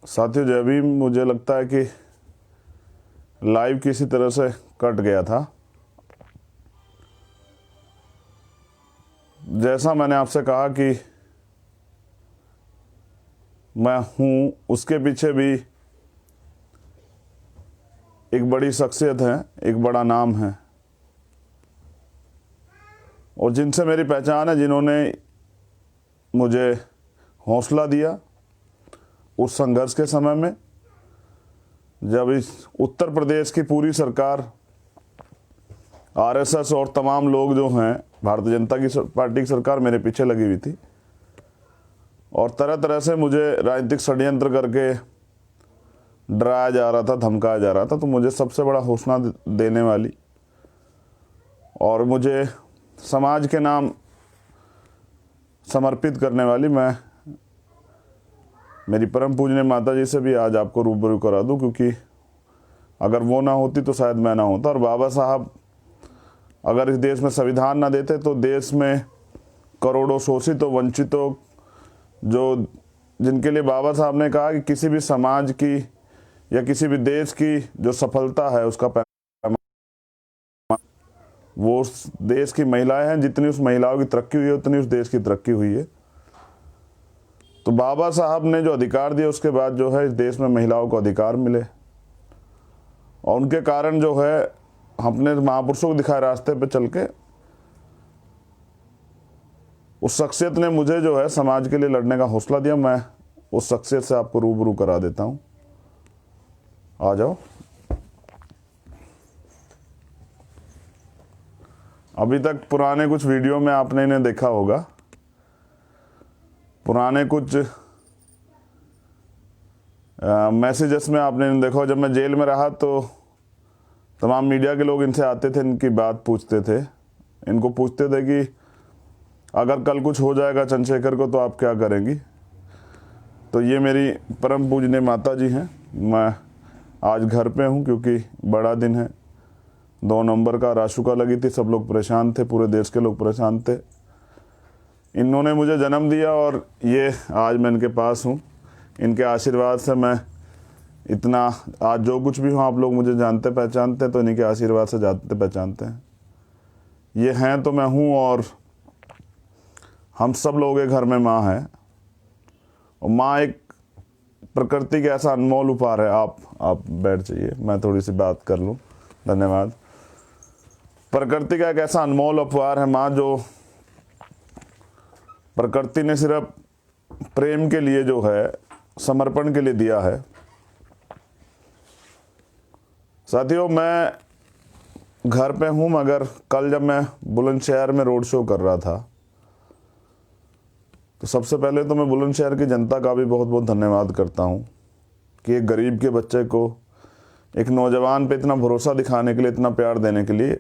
साथियों, जब भी मुझे लगता है कि लाइव किसी तरह से कट गया था, जैसा मैंने आपसे कहा कि मैं हूँ, उसके पीछे भी एक बड़ी शख्सियत है, एक बड़ा नाम है और जिनसे मेरी पहचान है, जिन्होंने मुझे हौसला दिया उस संघर्ष के समय में, जब इस उत्तर प्रदेश की पूरी सरकार, आरएसएस और तमाम लोग जो हैं, भारतीय जनता की पार्टी की सरकार मेरे पीछे लगी हुई थी और तरह तरह से मुझे राजनीतिक षड्यंत्र करके डराया जा रहा था, धमकाया जा रहा था। तो मुझे सबसे बड़ा हौसला देने वाली और मुझे समाज के नाम समर्पित करने वाली मैं मेरी परम पूजनीय माता जी से भी आज आपको रूबरू करा दूं, क्योंकि अगर वो ना होती तो शायद मैं ना होता। और बाबा साहब अगर इस देश में संविधान ना देते तो देश में करोड़ों शोषितों, वंचितों, जो जिनके लिए बाबा साहब ने कहा कि किसी भी समाज की या किसी भी देश की जो सफलता है उसका पैमाना वो उस देश की महिलाएं हैं। जितनी उस महिलाओं की तरक्की हुई है उतनी उस देश की तरक्की हुई है। तो बाबा साहब ने जो अधिकार दिया उसके बाद जो है इस देश में महिलाओं को अधिकार मिले और उनके कारण जो है अपने महापुरुषों को दिखाए रास्ते पे चल के उस शख्सियत ने मुझे जो है समाज के लिए लड़ने का हौसला दिया। मैं उस शख्सियत से आपको रूबरू करा देता हूं, आ जाओ। अभी तक पुराने कुछ वीडियो में आपने इन्हें देखा होगा, पुराने कुछ मैसेजेस में आपने इन्हें देखा। जब मैं जेल में रहा तो तमाम मीडिया के लोग इनसे आते थे, इनकी बात पूछते थे, इनको पूछते थे कि अगर कल कुछ हो जाएगा चंद्रशेखर को तो आप क्या करेंगी। तो ये मेरी परम पूजनीय माता जी हैं। मैं आज घर पे हूँ क्योंकि बड़ा दिन है, 2 नवंबर का राशुका लगी थी, सब लोग परेशान थे, पूरे देश के लोग परेशान थे। इन्होंने मुझे जन्म दिया और ये आज मैं इनके पास हूँ। इनके आशीर्वाद से मैं इतना आज जो कुछ भी हूँ, आप लोग मुझे जानते पहचानते हैं तो इन्हीं के आशीर्वाद से जानते पहचानते हैं। ये हैं तो मैं हूँ और हम सब लोगों के घर में माँ है और माँ एक प्रकृति का ऐसा अनमोल उपहार है। आप बैठ जाइए, मैं थोड़ी सी बात कर लूँ, धन्यवाद। प्रकृति का एक ऐसा अनमोल उपहार है माँ, जो प्रकृति ने सिर्फ प्रेम के लिए जो है, समर्पण के लिए दिया है। साथियों, मैं घर पे हूँ मगर कल जब मैं बुलंदशहर में रोड शो कर रहा था तो सबसे पहले तो मैं बुलंदशहर की जनता का भी बहुत बहुत धन्यवाद करता हूँ कि एक गरीब के बच्चे को, एक नौजवान पे इतना भरोसा दिखाने के लिए, इतना प्यार देने के लिए।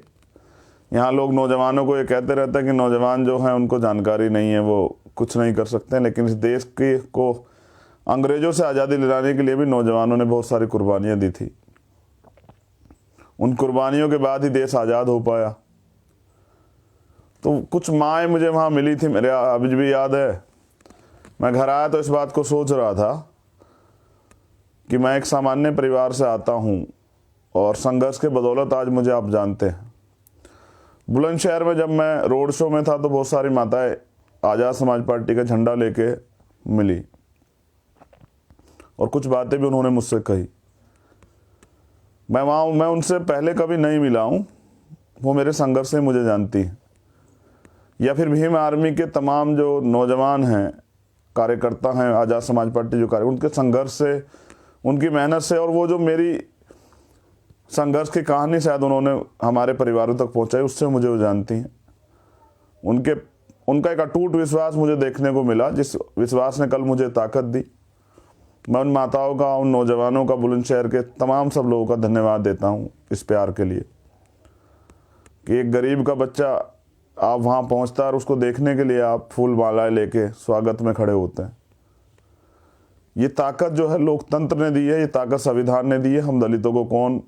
यहाँ लोग नौजवानों को ये कहते रहते हैं कि नौजवान जो हैं उनको जानकारी नहीं है, वो कुछ नहीं कर सकते हैं, लेकिन इस देश की को अंग्रेज़ों से आज़ादी दिलाने के लिए भी नौजवानों ने बहुत सारी कुर्बानियाँ दी थी। उन कुर्बानियों के बाद ही देश आज़ाद हो पाया। तो कुछ माएँ मुझे वहाँ मिली थी, मेरे अभी भी याद है। मैं घर आया तो इस बात को सोच रहा था कि मैं एक सामान्य परिवार से आता हूँ और संघर्ष के बदौलत आज मुझे आप जानते हैं। बुलंदशहर में जब मैं रोड शो में था तो बहुत सारी माताएं आज़ाद समाज पार्टी का झंडा लेके मिली और कुछ बातें भी उन्होंने मुझसे कही। मैं उनसे पहले कभी नहीं मिला हूँ, वो मेरे संघर्ष से मुझे जानती हैं। या फिर भीम आर्मी के तमाम जो नौजवान हैं, कार्यकर्ता हैं, आज़ाद समाज पार्टी जो उनके संघर्ष से, उनकी मेहनत से, और वो जो मेरी संघर्ष की कहानी शायद उन्होंने हमारे परिवारों तक पहुंचाई, उससे मुझे वो जानती हैं। उनका एक अटूट विश्वास मुझे देखने को मिला, जिस विश्वास ने कल मुझे ताकत दी। मैं उन माताओं का, उन नौजवानों का, बुलंदशहर के तमाम सब लोगों का धन्यवाद देता हूँ इस प्यार के लिए कि एक गरीब का बच्चा आप वहाँ पहुँचता है और उसको देखने के लिए आप फूल मालाएं लेके स्वागत में खड़े होते हैं। ये ताकत जो है लोकतंत्र ने दी है, ये ताकत संविधान ने दी है। हम दलितों को कौन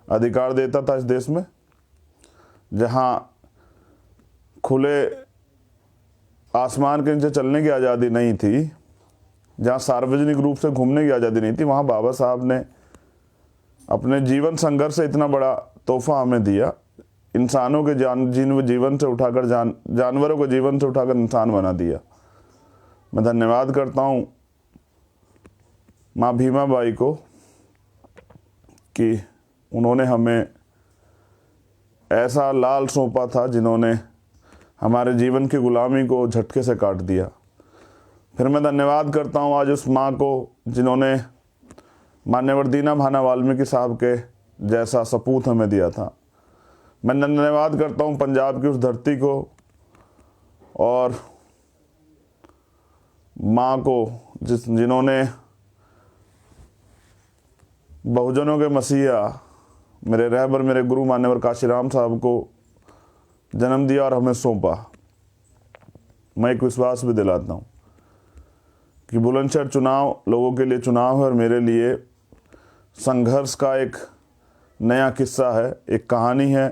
अधिकार देता था इस देश में, जहाँ खुले आसमान के नीचे चलने की आज़ादी नहीं थी, जहाँ सार्वजनिक रूप से घूमने की आज़ादी नहीं थी, वहाँ बाबा साहब ने अपने जीवन संघर्ष से इतना बड़ा तोहफा हमें दिया। इंसानों के जीवन से उठाकर जानवरों के जीवन से उठाकर इंसान बना दिया। मैं धन्यवाद करता हूँ माँ भीमा बाई को कि उन्होंने हमें ऐसा लाल सौंपा था जिन्होंने हमारे जीवन की गुलामी को झटके से काट दिया। फिर मैं धन्यवाद करता हूँ आज उस माँ को जिन्होंने मान्यवर दीना भाना वाल्मीकि साहब के जैसा सपूत हमें दिया था। मैं धन्यवाद करता हूँ पंजाब की उस धरती को और माँ को जिन्होंने बहुजनों के मसीहा मेरे रहबर मेरे गुरु मान्यवर काशीराम साहब को जन्म दिया और हमें सौंपा। मैं एक विश्वास भी दिलाता हूँ कि बुलंदशहर चुनाव लोगों के लिए चुनाव है और मेरे लिए संघर्ष का एक नया किस्सा है, एक कहानी है,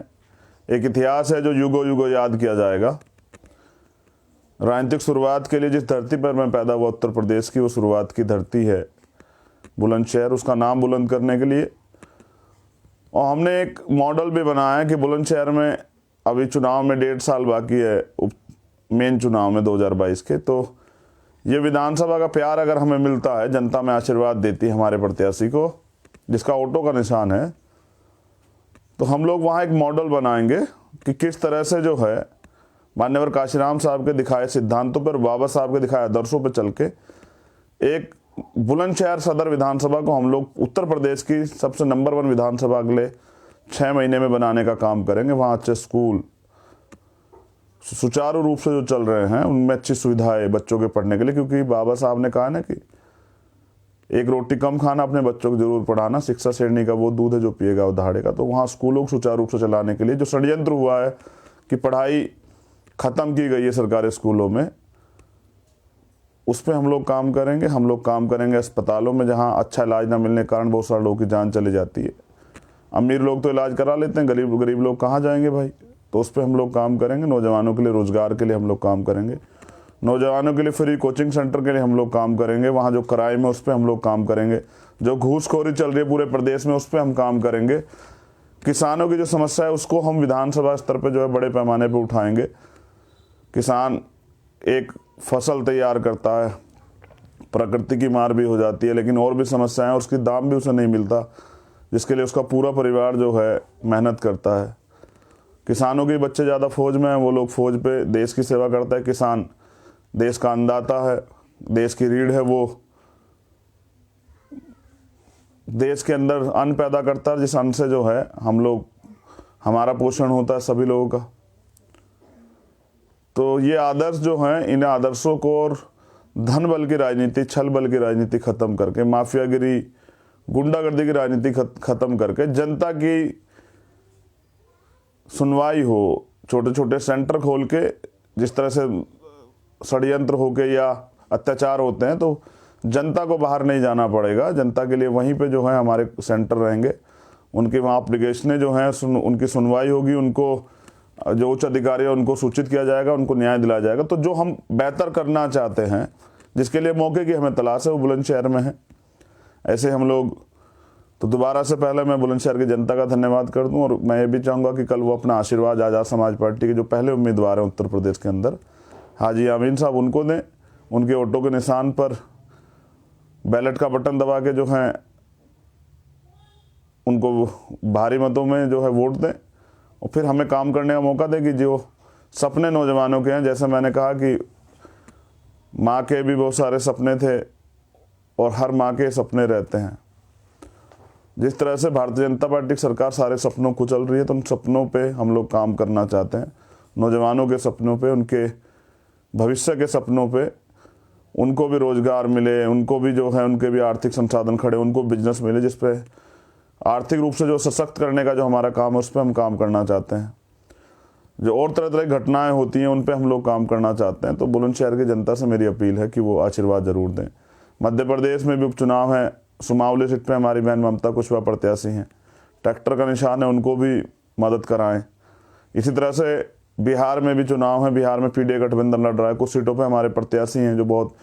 एक इतिहास है जो युगों युगों याद किया जाएगा। राजनीतिक शुरुआत के लिए जिस धरती पर मैं पैदा हुआ उत्तर प्रदेश की, वो शुरुआत की धरती है बुलंदशहर, उसका नाम बुलंद करने के लिए। और हमने एक मॉडल भी बनाया है कि बुलंदशहर में अभी चुनाव में 1.5 साल बाकी है, मेन चुनाव में 2022 के, तो ये विधानसभा का प्यार अगर हमें मिलता है, जनता में आशीर्वाद देती है हमारे प्रत्याशी को जिसका ऑटो का निशान है, तो हम लोग वहाँ एक मॉडल बनाएंगे कि किस तरह से जो है मान्यवर काशीराम साहब के दिखाए सिद्धांतों पर, बाबा साहब के दिखाए आदर्शों पर चल के एक बुलंदशहर सदर विधानसभा को हम लोग उत्तर प्रदेश की सबसे नंबर 1 विधानसभा अगले 6 महीने में बनाने का काम करेंगे। वहाँ अच्छे स्कूल सुचारू रूप से जो चल रहे हैं, उनमें अच्छी सुविधाएं बच्चों के पढ़ने के लिए, क्योंकि बाबा साहब ने कहा ना कि एक रोटी कम खाना, अपने बच्चों को जरूर पढ़ाना, शिक्षा शेरनी का वो दूध है जो पिएगा वो दहाड़ेगा। तो वहाँ स्कूलों को सुचारू रूप से चलाने के लिए जो षड्यंत्र हुआ है कि पढ़ाई ख़त्म की गई है सरकारी स्कूलों में, उस पर हम लोग काम करेंगे। हम लोग काम करेंगे अस्पतालों में जहाँ अच्छा इलाज ना मिलने के कारण बहुत सारे लोगों की जान चली जाती है। अमीर लोग तो इलाज करा लेते हैं, गरीब लोग कहाँ जाएंगे भाई, तो उस पर हम लोग काम करेंगे। नौजवानों के लिए रोज़गार के लिए हम लोग काम करेंगे, नौजवानों के लिए फ्री कोचिंग सेंटर के लिए हम लोग काम करेंगे। वहाँ जो क्राइम है उस पर हम लोग काम करेंगे, जो घूसखोरी चल रही है पूरे प्रदेश में उस पर हम काम करेंगे। किसानों की जो समस्या है उसको हम विधानसभा स्तर पर जो है बड़े पैमाने पर उठाएंगे। किसान एक फसल तैयार करता है, प्रकृति की मार भी हो जाती है, लेकिन और भी समस्याएं, उसकी दाम भी उसे नहीं मिलता, जिसके लिए उसका पूरा परिवार जो है मेहनत करता है। किसानों के बच्चे ज़्यादा फौज में हैं, वो लोग फौज पे देश की सेवा करता है। किसान देश का अन्नदाता है, देश की रीढ़ है, वो देश के अंदर अन्न पैदा करता है, जिस अन्न से जो है हम लोग, हमारा पोषण होता है सभी लोगों का। तो ये आदर्श जो हैं, इन आदर्शों को और धन बल की राजनीति, छल बल की राजनीति खत्म करके, माफियागिरी, गुंडागर्दी की राजनीति खत्म करके जनता की सुनवाई हो, छोटे छोटे सेंटर खोल के, जिस तरह से षड्यंत्र होके या अत्याचार होते हैं तो जनता को बाहर नहीं जाना पड़ेगा। जनता के लिए वहीं पे जो है हमारे सेंटर रहेंगे, उनकी वहाँ एप्लीकेशनें जो हैं उनकी सुनवाई होगी, उनको जो उच्च अधिकारी है उनको सूचित किया जाएगा, उनको न्याय दिलाया जाएगा। तो जो हम बेहतर करना चाहते हैं, जिसके लिए मौके की हमें तलाश है, वो बुलंदशहर में है। ऐसे हम लोग, तो दोबारा से पहले मैं बुलंदशहर की जनता का धन्यवाद कर दूं और मैं ये भी चाहूँगा कि कल वो अपना आशीर्वाद आज़ाद समाज पार्टी के जो पहले उम्मीदवार हैं उत्तर प्रदेश के अंदर, हाजी आमीन साहब, उनको दें। उनके ऑटो के निशान पर बैलेट का बटन दबा के जो है उनको भारी मतों में जो है वोट दें और फिर हमें काम करने का मौका दें कि जो सपने नौजवानों के हैं, जैसे मैंने कहा कि माँ के भी बहुत सारे सपने थे और हर माँ के सपने रहते हैं। जिस तरह से भारतीय जनता पार्टी की सरकार सारे सपनों को चल रही है, तो उन सपनों पे हम लोग काम करना चाहते हैं। नौजवानों के सपनों पे, उनके भविष्य के सपनों पे, उनको भी रोजगार मिले, उनको भी जो है उनके भी आर्थिक संसाधन खड़े, उनको बिजनेस मिले, जिस पे आर्थिक रूप से जो सशक्त करने का जो हमारा काम है उस पर हम काम करना चाहते हैं। जो और तरह तरह की घटनाएं होती हैं उन पे हम लोग काम करना चाहते हैं। तो बुलंदशहर की जनता से मेरी अपील है कि वो आशीर्वाद जरूर दें। मध्य प्रदेश में भी उपचुनाव है, सुमावली सीट पे हमारी बहन ममता कुशवाहा प्रत्याशी हैं, ट्रैक्टर का निशान है, उनको भी मदद कराएं। इसी तरह से बिहार में भी चुनाव है, बिहार में पीडीए गठबंधन लड़ रहा है, कुछ सीटों पे हमारे प्रत्याशी हैं जो बहुत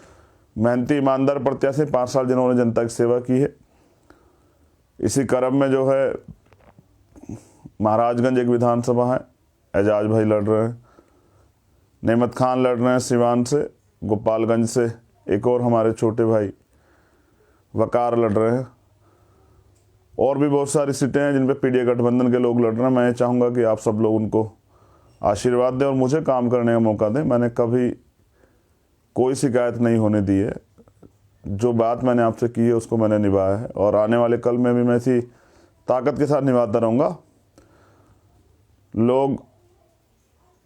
मेहनती ईमानदार प्रत्याशी, 5 साल जिन्होंने जनता की सेवा की है। इसी क्रम में जो है महाराजगंज एक विधानसभा है, एजाज भाई लड़ रहे हैं, नेमत खान लड़ रहे हैं सिवान से, गोपालगंज से एक और हमारे छोटे भाई वकार लड़ रहे हैं, और भी बहुत सारी सीटें हैं जिन पे पीडीए गठबंधन के लोग लड़ रहे हैं। मैं चाहूँगा कि आप सब लोग उनको आशीर्वाद दें और मुझे काम करने का मौका दें। मैंने कभी कोई शिकायत नहीं होने दी है, जो बात मैंने आपसे की है उसको मैंने निभाया है, और आने वाले कल में भी मैं इसी ताकत के साथ निभाता रहूँगा। लोग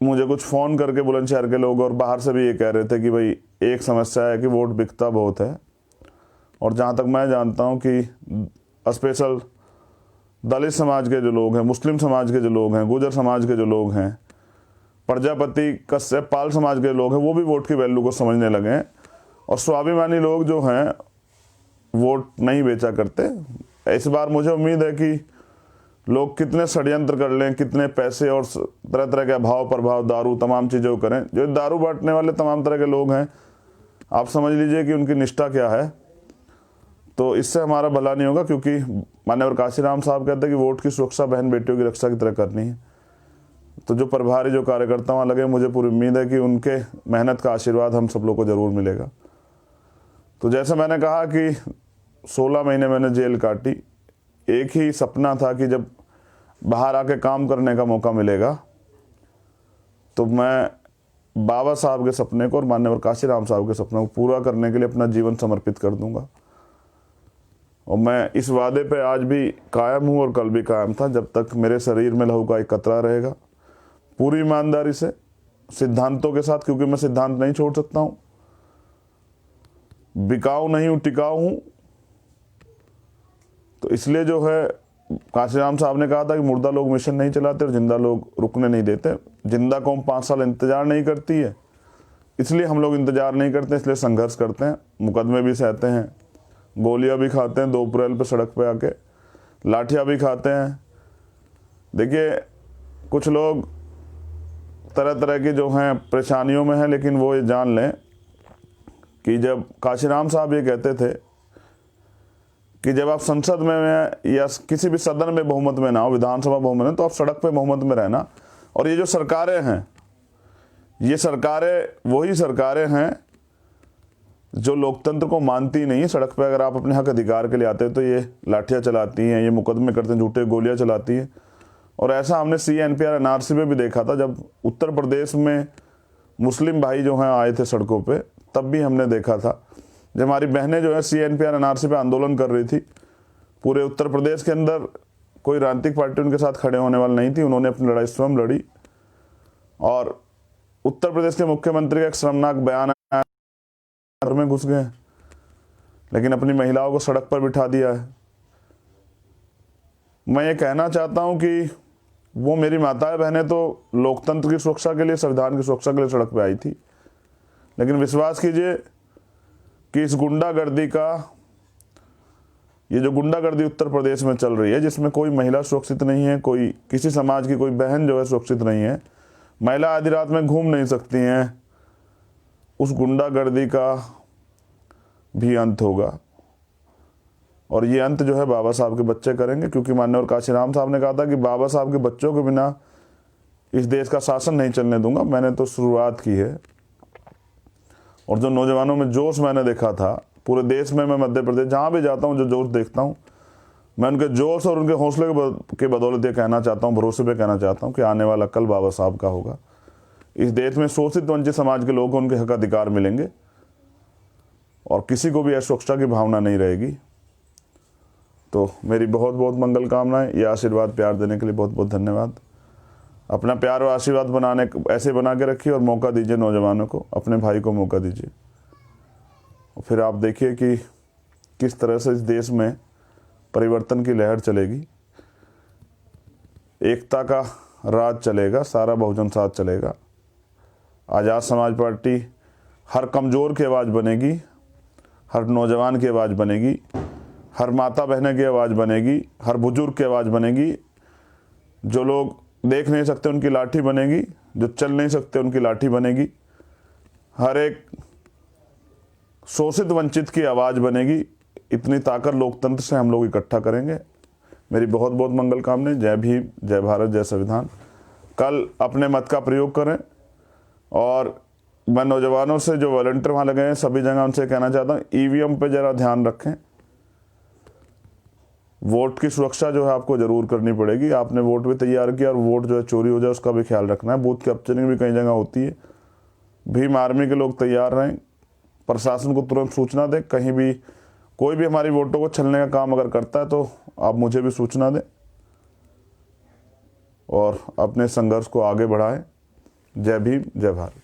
मुझे कुछ फ़ोन करके, बुलंदशहर के लोग और बाहर से भी ये कह रहे थे कि भाई एक समस्या है कि वोट बिकता बहुत है, और जहाँ तक मैं जानता हूँ कि स्पेशल दलित समाज के जो लोग हैं, मुस्लिम समाज के जो लोग हैं, गुजर समाज के जो लोग हैं, प्रजापति कश्यप पाल समाज के लोग हैं, वो भी वोट की वैल्यू को समझने लगे हैं, और स्वाभिमानी लोग जो हैं वोट नहीं बेचा करते। इस बार मुझे उम्मीद है कि लोग कितने षड्यंत्र कर लें, कितने पैसे और तरह तरह के अभाव प्रभाव, दारू, तमाम चीज़ों को करें। जो दारू बांटने वाले तमाम तरह के लोग हैं, आप समझ लीजिए कि उनकी निष्ठा क्या है। तो इससे हमारा भला नहीं होगा, क्योंकि माननीय काशीराम साहब कहते हैं कि वोट की सुरक्षा बहन बेटियों की रक्षा की तरह करनी है। तो जो प्रभारी, जो कार्यकर्ता वहाँ लगे, मुझे पूरी उम्मीद है कि उनके मेहनत का आशीर्वाद हम सब लोग को ज़रूर मिलेगा। तो जैसे मैंने कहा कि 16 महीने मैंने जेल काटी, एक ही सपना था कि जब बाहर आके काम करने का मौका मिलेगा तो मैं बाबा साहब के सपने को और माननीय काशीराम साहब के सपने को पूरा करने के लिए अपना जीवन समर्पित कर दूंगा। और मैं इस वादे पे आज भी कायम हूँ और कल भी कायम था। जब तक मेरे शरीर में लहू का एक कतरा रहेगा, पूरी ईमानदारी से, सिद्धांतों के साथ, क्योंकि मैं सिद्धांत नहीं छोड़ सकता हूँ, बिकाऊ नहीं हूँ, टिकाऊ हूँ। तो इसलिए जो है काशीराम साहब ने कहा था कि मुर्दा लोग मिशन नहीं चलाते और जिंदा लोग रुकने नहीं देते। जिंदा कौम 5 साल इंतजार नहीं करती है, इसलिए हम लोग इंतजार नहीं करते, इसलिए संघर्ष करते हैं, मुकदमे भी सहते हैं, गोलियां भी खाते हैं 2 अप्रैल पे सड़क पे आके, लाठियां भी खाते हैं। देखिए कुछ लोग तरह तरह की जो हैं परेशानियों में हैं, लेकिन वो ये जान लें कि जब काशीराम साहब ये कहते थे कि जब आप संसद में या किसी भी सदन में बहुमत में ना हो, विधानसभा बहुमत में, तो आप सड़क पे बहुमत में रहना। और ये जो सरकारें हैं, ये सरकारें वही सरकारें हैं जो लोकतंत्र को मानती नहीं। सड़क पे अगर आप अपने हक अधिकार के लिए आते हैं तो ये लाठियां चलाती हैं, ये मुकदमे करते हैं, झूठे गोलियां चलाती हैं। और ऐसा हमने CNPR NRC में भी देखा था, जब उत्तर प्रदेश में मुस्लिम भाई जो हैं आए थे सड़कों पे, तब भी हमने देखा था। जब हमारी बहनें जो है CNPR NRC पे आंदोलन कर रही थी, पूरे उत्तर प्रदेश के अंदर कोई राजनीतिक पार्टी उनके साथ खड़े होने वाली नहीं थी, उन्होंने अपनी लड़ाई स्वयं लड़ी। और उत्तर प्रदेश के मुख्यमंत्री का एक शर्मनाक बयान आया, घर में घुस गए लेकिन अपनी महिलाओं को सड़क पर बिठा दिया है। मैं ये कहना चाहता हूं कि वो मेरी माताएं बहनें तो लोकतंत्र की सुरक्षा के लिए, संविधान की सुरक्षा के लिए सड़क पे आई थी, लेकिन विश्वास कीजिए कि इस गुंडागर्दी का, ये जो गुंडागर्दी उत्तर प्रदेश में चल रही है, जिसमें कोई महिला सुरक्षित नहीं है, कोई किसी समाज की कोई बहन जो है सुरक्षित नहीं है, महिला आधी रात में घूम नहीं सकती हैं, उस गुंडागर्दी का भी अंत होगा। और ये अंत जो है बाबा साहब के बच्चे करेंगे, क्योंकि माननीय काशीराम साहब ने कहा था कि बाबा साहब के बच्चों के बिना इस देश का शासन नहीं चलने दूंगा। मैंने तो शुरुआत की है, और जो नौजवानों में जोश मैंने देखा था पूरे देश में, मैं मध्य प्रदेश जहाँ भी जाता हूँ जो जोश देखता हूँ, मैं उनके जोश और उनके हौसले के बदौलत ये कहना चाहता हूँ, भरोसे पे कहना चाहता हूँ कि आने वाला कल बाबा साहब का होगा। इस देश में शोषित वंचित समाज के लोगों को उनके हक अधिकार मिलेंगे और किसी को भी असुरक्षा की भावना नहीं रहेगी। तो मेरी बहुत बहुत मंगल कामनाएं। ये आशीर्वाद प्यार देने के लिए बहुत बहुत धन्यवाद। अपना प्यार और आशीर्वाद बनाने ऐसे बना के रखिए और मौका दीजिए नौजवानों को, अपने भाई को मौका दीजिए। और फिर आप देखिए कि किस तरह से इस देश में परिवर्तन की लहर चलेगी, एकता का राज चलेगा, सारा बहुजन साथ चलेगा। आज़ाद समाज पार्टी हर कमज़ोर की आवाज़ बनेगी, हर नौजवान की आवाज़ बनेगी, हर माता बहनें की आवाज़ बनेगी, हर बुजुर्ग की आवाज़ बनेगी। जो लोग देख नहीं सकते उनकी लाठी बनेगी, जो चल नहीं सकते उनकी लाठी बनेगी। हर एक शोषित वंचित की आवाज़ बनेगी। इतनी ताकत लोकतंत्र से हम लोग इकट्ठा करेंगे। मेरी बहुत बहुत मंगल कामनाएं। जय भीम, जय भारत, जय संविधान। कल अपने मत का प्रयोग करें। और मैं नौजवानों से, जो वॉलंटियर वहाँ लगे हैं सभी जगह, उनसे कहना चाहता हूँ ईवीएम पे ज़रा ध्यान रखें। वोट की सुरक्षा जो है आपको ज़रूर करनी पड़ेगी। आपने वोट भी तैयार किया और वोट जो है चोरी हो जाए उसका भी ख्याल रखना है। बूथ कैप्चरिंग भी कई जगह होती है। भीम आर्मी के लोग तैयार रहें। प्रशासन को तुरंत सूचना दें। कहीं भी कोई भी हमारी वोटों को छलने का काम अगर करता है तो आप मुझे भी सूचना दें और अपने संघर्ष को आगे बढ़ाएं। जय भीम, जय भारत।